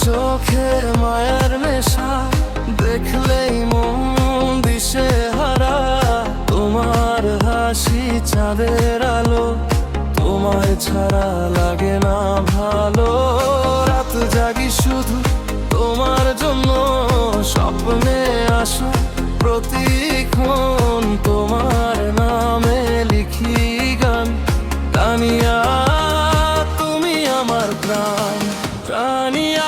চোখের মায়ার নেশা দেখলেই মন দিশে হারা, তোমার হাসি চাঁদের আলো, তোমায় ছাড়া লাগে না ভালো। রাত জাগি শুধু তোমার জন্য, স্বপ্নে আসা প্রতিক্ষণ তোমার নামে লিখি গান। তানিয়া তুমি আমার প্রাণ, তানিয়া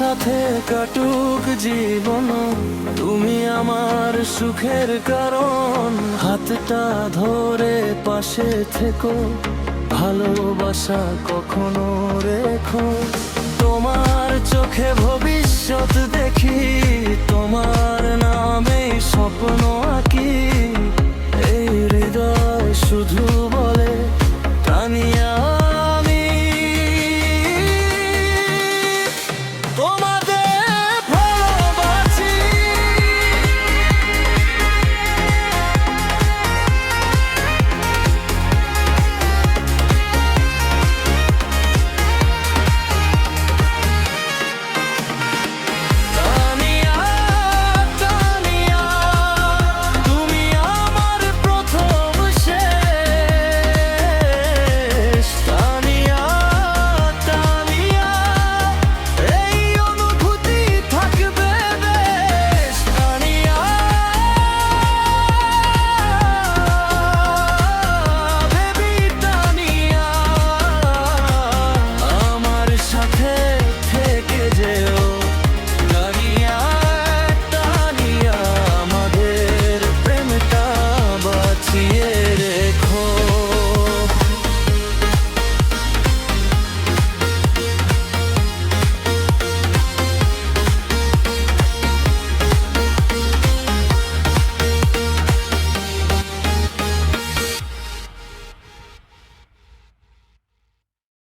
সাথে কাটুক জীবন, তুমি আমার সুখের কারণ। হাতটা ধরে পাশে থেকো, ভালোবাসা কখনো রেখো। তোমার চোখে ভবিষ্যৎ দেখি, তোমার নামে স্বপ্ন আঁকি। এই হৃদয় শুধু বল